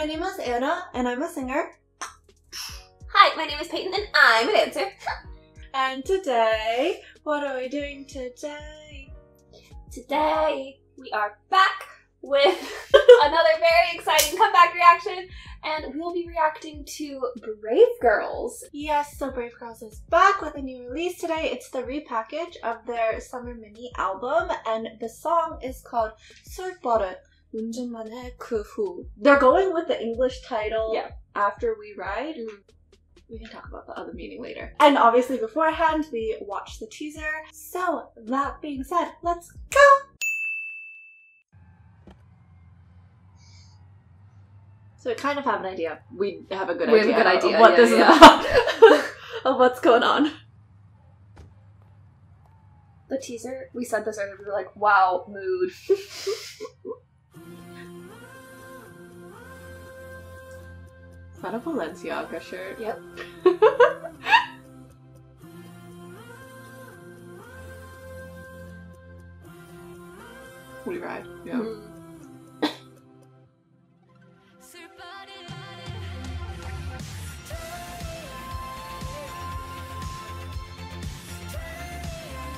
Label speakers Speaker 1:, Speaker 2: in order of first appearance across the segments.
Speaker 1: my name is Anna, and I'm a singer.
Speaker 2: Hi, my name is Peyton, and I'm a dancer.
Speaker 1: And today, what are we doing today?
Speaker 2: Today, we are back with another very exciting comeback reaction, and we'll be reacting to Brave Girls.
Speaker 1: Yes, so Brave Girls is back with a new release today. It's the repackage of their summer mini album, and the song is called 술 버릇 운전만 해 그 후. They're going with the English title After We Ride. We can talk about the other meaning later. And obviously beforehand, we watched the teaser. So, that being said, let's go! So we kind of have an idea. We have a good idea of what this is about. Of what's going on.
Speaker 2: The teaser, we said this earlier, we were like, wow, mood.
Speaker 1: Is that a Balenciaga shirt?
Speaker 2: Yep.
Speaker 1: We ride. Yeah.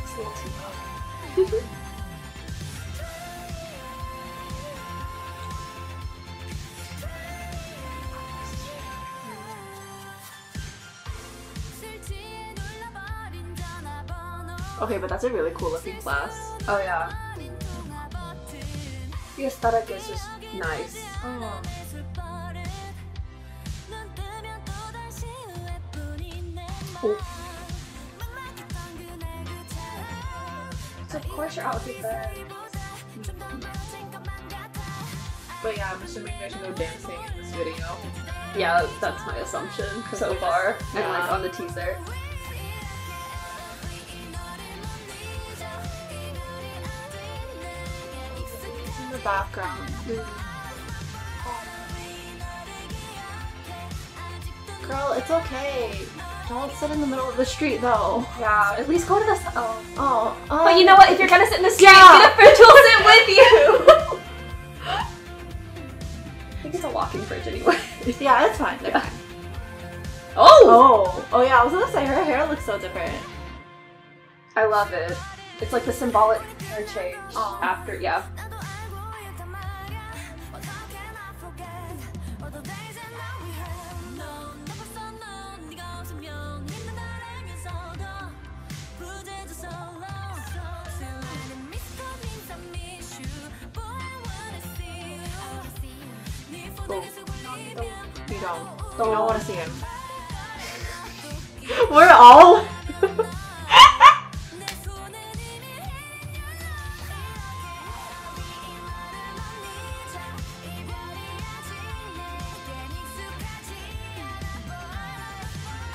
Speaker 2: It's a little too low.
Speaker 1: Okay, but that's a really cool looking class.
Speaker 2: Oh yeah. The aesthetic is just nice.
Speaker 1: Oh.
Speaker 2: Cool. So of course your outfit there.
Speaker 1: But yeah, I'm assuming there's no dancing in this video.
Speaker 2: Yeah, that's my assumption so far. And like on the teaser.
Speaker 1: In the background. Girl, it's okay. Don't sit in the middle of the street though.
Speaker 2: Yeah, at least go to the But you know what? If you're gonna sit in the street, get a fridge will sit with you. I think it's a walking fridge anyway.
Speaker 1: Yeah, it's fine. They're fine.
Speaker 2: Oh!
Speaker 1: Oh yeah, I was gonna say her hair looks so different.
Speaker 2: I love it. It's like the symbolic hair change after, yeah.
Speaker 1: You don't want to see him. We're all...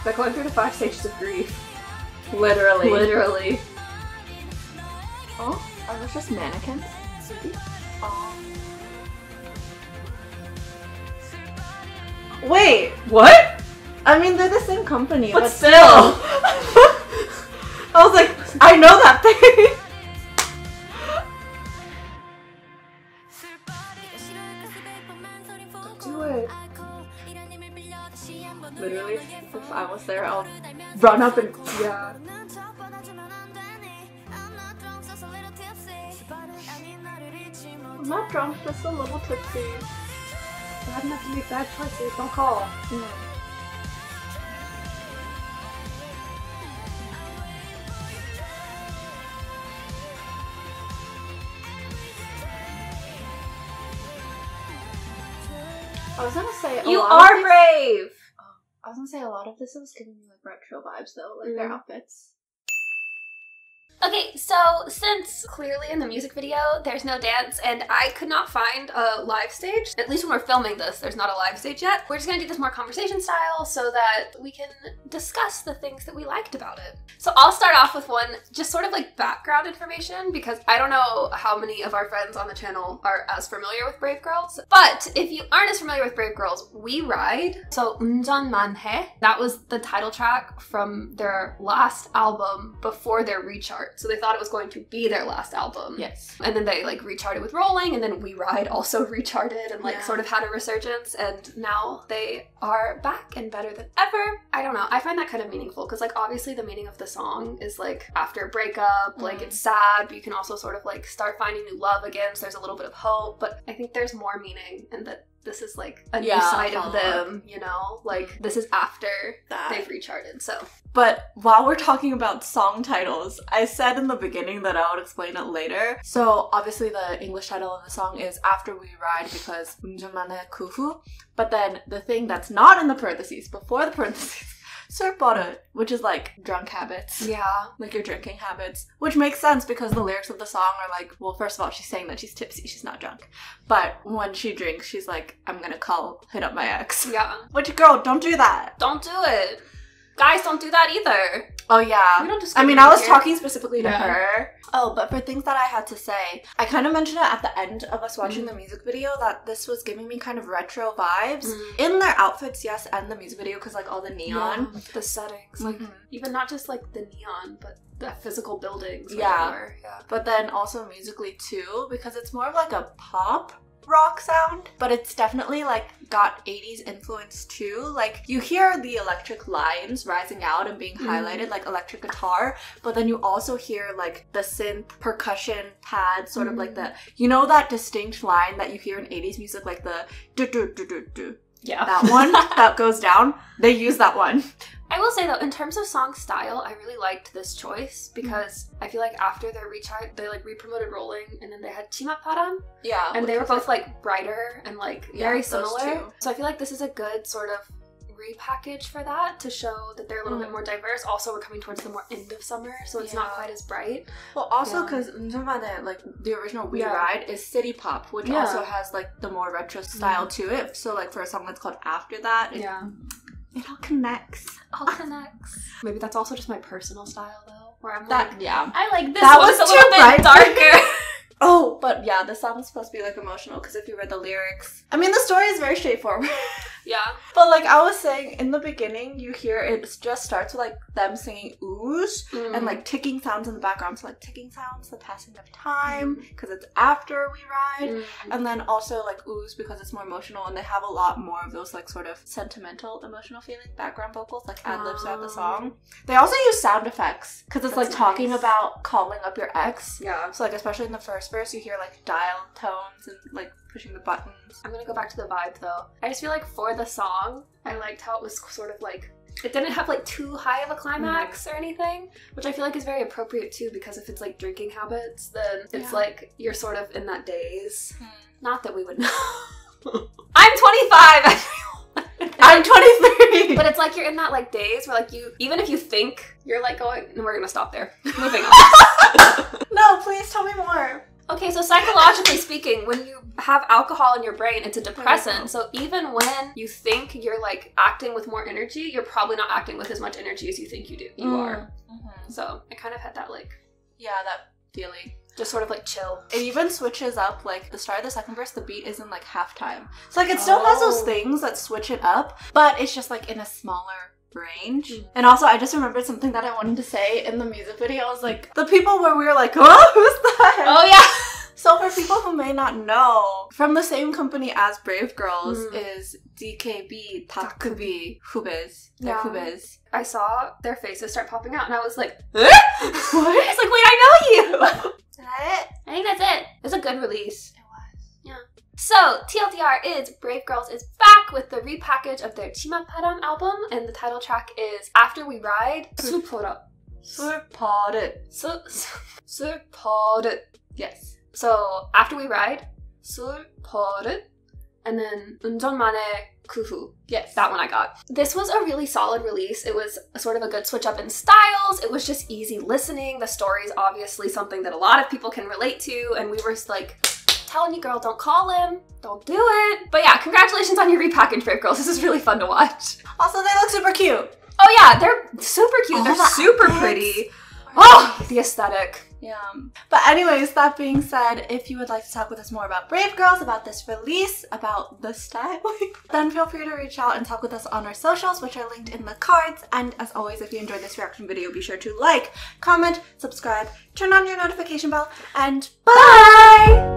Speaker 2: They're going through the 5 stages of grief.
Speaker 1: Literally.
Speaker 2: Literally.
Speaker 1: Oh, are those just mannequins? Oh. Wait, what? I mean, they're the same company, but still. I was like, I know that thing.
Speaker 2: Do it.
Speaker 1: Literally, if I was there, I'll run up and
Speaker 2: yeah.
Speaker 1: I'm not drunk, just a little tipsy.
Speaker 2: I hadn't have to make bad choices. Don't call.
Speaker 1: I was gonna say
Speaker 2: you are brave.
Speaker 1: I was gonna say a lot of this is giving me like retro vibes though, like their outfits.
Speaker 2: Okay, so since clearly in the music video there's no dance and I could not find a live stage, at least when we're filming this, there's not a live stage yet, we're just gonna do this more conversation style so that we can discuss the things that we liked about it. So I'll start off with one just sort of like background information because I don't know how many of our friends on the channel are as familiar with Brave Girls, but if you aren't as familiar with Brave Girls, We Ride, so 운전만 해, that was the title track from their last album before their rechart. tour. So they thought it was going to be their last album.
Speaker 1: Yes.
Speaker 2: And then they like recharted with Rolling, and then We Ride also recharted and like sort of had a resurgence, and now they are back and better than ever. I don't know. I find that kind of meaningful because like obviously the meaning of the song is like after a breakup, like it's sad, but you can also sort of like start finding new love again. So there's a little bit of hope, but I think there's more meaning and that this is like a new side of them, you know? Like this is after they've recharted, so.
Speaker 1: But while we're talking about song titles, I said in the beginning that I would explain it later. So obviously the English title of the song is After We Ride because 운전만해 그 후. But then the thing that's not in the parentheses, before the parentheses, 술 버릇, which is like drunk habits.
Speaker 2: Yeah.
Speaker 1: Like your drinking habits. Which makes sense because the lyrics of the song are like, well, first of all, she's saying that she's tipsy, she's not drunk. But when she drinks, she's like, I'm gonna hit up my ex.
Speaker 2: Yeah.
Speaker 1: Which, girl, don't do that.
Speaker 2: Don't do it. Guys don't do that either.
Speaker 1: Oh yeah.
Speaker 2: We don't
Speaker 1: I mean, I was
Speaker 2: here.
Speaker 1: talking specifically to her. Oh, but for things that I had to say, I kind of mentioned it at the end of us watching the music video that this was giving me kind of retro vibes. In their outfits, yes, and the music video, because like all the neon.
Speaker 2: The settings. Like even not just like the neon, but the physical buildings.
Speaker 1: Yeah. But then also musically too, because it's more of like a pop rock sound, but it's definitely like got 80s influence too. Like you hear the electric lines rising out and being highlighted, like electric guitar, but then you also hear like the synth percussion pad, sort of like the, you know, that distinct line that you hear in 80s music, like the do do do do do.
Speaker 2: Yeah.
Speaker 1: That one that goes down. They use that one.
Speaker 2: I will say though, in terms of song style, I really liked this choice because I feel like after their recharge, they like re-promoted Rolling, and then they had 치맛바람.
Speaker 1: Yeah.
Speaker 2: And they were both like brighter and like very similar.
Speaker 1: Two.
Speaker 2: So I feel like this is a good sort of repackage for that to show that they're a little bit more diverse. Also, we're coming towards the more end of summer, so it's not quite as bright.
Speaker 1: Well, also because like the original We Ride is city pop, which also has like the more retro style to it. So like for a song that's called After That, it all connects.
Speaker 2: Maybe that's also just my personal style though, where I'm
Speaker 1: that,
Speaker 2: like, I like this
Speaker 1: that
Speaker 2: one.
Speaker 1: was
Speaker 2: It's a
Speaker 1: too
Speaker 2: little bit darker.
Speaker 1: Oh, but yeah, the song is supposed to be like emotional because if you read the lyrics, I mean, the story is very straightforward.
Speaker 2: Yeah.
Speaker 1: But like I was saying, in the beginning, you hear it just starts with like them singing ooze and like ticking sounds in the background. So like ticking sounds, the passing of time, because it's after We Ride. And then also like ooze because it's more emotional, and they have a lot more of those like sort of sentimental, emotional feeling background vocals, like ad-libs throughout the song. They also use sound effects because it's like talking about calling up your ex. Yeah. So like especially in the first verse, you hear like dial tones and like pushing the buttons.
Speaker 2: I'm gonna go back to the vibe though. I just feel like for the song, I liked how it was sort of like, it didn't have like too high of a climax or anything, which I feel like is very appropriate too, because if it's like drinking habits, then it's like you're sort of in that daze. Not that we would know. I'm 25!
Speaker 1: I'm 23!
Speaker 2: But it's like you're in that like daze where like you, even if you think you're like going, and we're gonna stop there. Moving on.
Speaker 1: No, please tell me more.
Speaker 2: Okay, so psychologically speaking, when you have alcohol in your brain, it's a depressant. So even when you think you're like acting with more energy, you're probably not acting with as much energy as you think you are. So I kind of had that like,
Speaker 1: that feeling.
Speaker 2: Just sort of like chill.
Speaker 1: It even switches up, like the start of the second verse, the beat is in like halftime. So like it still has those things that switch it up, but it's just like in a smaller range. And also I just remembered something that I wanted to say in the music video. I was like, the people where we were like, oh, who's that?
Speaker 2: Oh yeah.
Speaker 1: So for people who may not know, from the same company as Brave Girls is DKB, Takubi, Hubes. They're Hubes.
Speaker 2: I saw their faces start popping out and I was like,
Speaker 1: what?
Speaker 2: I was like, wait, I know you!
Speaker 1: Is that it?
Speaker 2: I think that's it. It was a good release. It was. Yeah. So, TLDR is Brave Girls is back with the repackage of their 치맛바람 album, and the title track is After We Ride. 술버릇. 술버릇. Yes. So, After We Ride, 술버릇, and then 운전만해 그 후.
Speaker 1: Yes.
Speaker 2: That one I got. This was a really solid release. It was sort of a good switch up in styles. It was just easy listening. The story is obviously something that a lot of people can relate to, and we were like, telling you, girl, don't call him. Don't do it. But yeah, congratulations on your repackaged Brave Girls. This is really fun to watch.
Speaker 1: Also, they look super cute.
Speaker 2: Oh yeah, they're super cute. They're super pretty. Oh, the aesthetic.
Speaker 1: Yeah. But anyways, that being said, if you would like to talk with us more about Brave Girls, about this release, about the styling, then feel free to reach out and talk with us on our socials, which are linked in the cards. And as always, if you enjoyed this reaction video, be sure to like, comment, subscribe, turn on your notification bell, and bye!